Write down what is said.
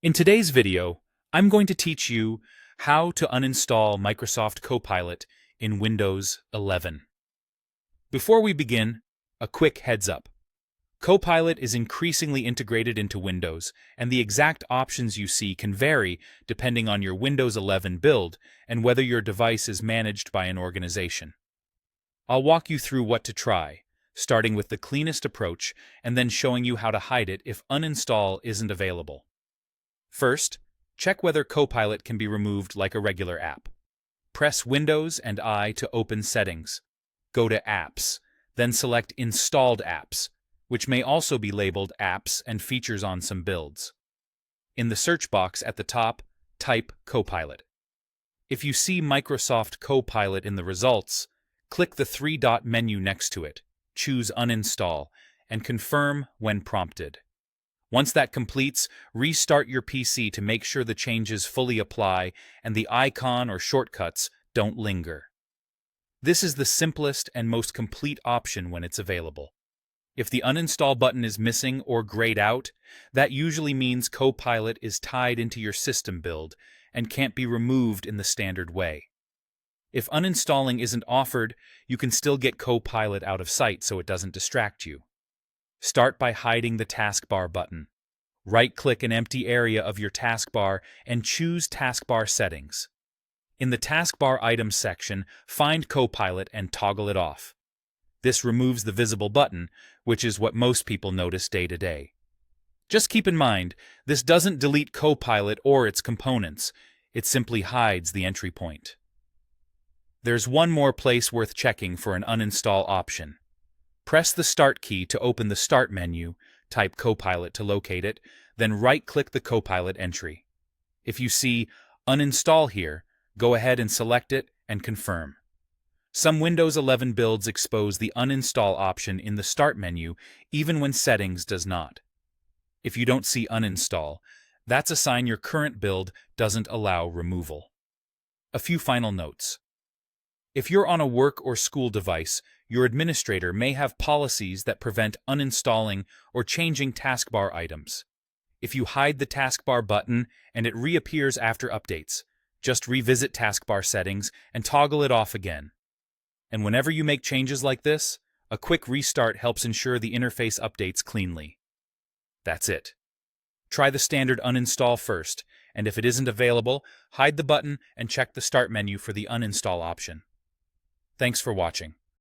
In today's video, I'm going to teach you how to uninstall Microsoft Copilot in Windows 11. Before we begin, a quick heads up. Copilot is increasingly integrated into Windows, and the exact options you see can vary depending on your Windows 11 build and whether your device is managed by an organization. I'll walk you through what to try, starting with the cleanest approach and then showing you how to hide it if uninstall isn't available. First, check whether Copilot can be removed like a regular app. Press Windows and I to open Settings. Go to Apps, then select Installed Apps, which may also be labeled Apps and features on some builds. In the search box at the top, type Copilot. If you see Microsoft Copilot in the results, click the three-dot menu next to it, choose Uninstall, and confirm when prompted. Once that completes, restart your PC to make sure the changes fully apply and the icon or shortcuts don't linger. This is the simplest and most complete option when it's available. If the uninstall button is missing or grayed out, that usually means Copilot is tied into your system build and can't be removed in the standard way. If uninstalling isn't offered, you can still get Copilot out of sight so it doesn't distract you. Start by hiding the taskbar button. Right-click an empty area of your taskbar and choose Taskbar Settings. In the Taskbar Items section, find Copilot and toggle it off. This removes the visible button, which is what most people notice day to day. Just keep in mind, this doesn't delete Copilot or its components. It simply hides the entry point. There's one more place worth checking for an uninstall option. Press the Start key to open the Start menu, type Copilot to locate it, then right-click the Copilot entry. If you see Uninstall here, go ahead and select it and confirm. Some Windows 11 builds expose the Uninstall option in the Start menu, even when Settings does not. If you don't see Uninstall, that's a sign your current build doesn't allow removal. A few final notes. If you're on a work or school device, your administrator may have policies that prevent uninstalling or changing taskbar items. If you hide the taskbar button and it reappears after updates, just revisit taskbar settings and toggle it off again. And whenever you make changes like this, a quick restart helps ensure the interface updates cleanly. That's it. Try the standard uninstall first, and if it isn't available, hide the button and check the Start menu for the uninstall option. Thanks for watching.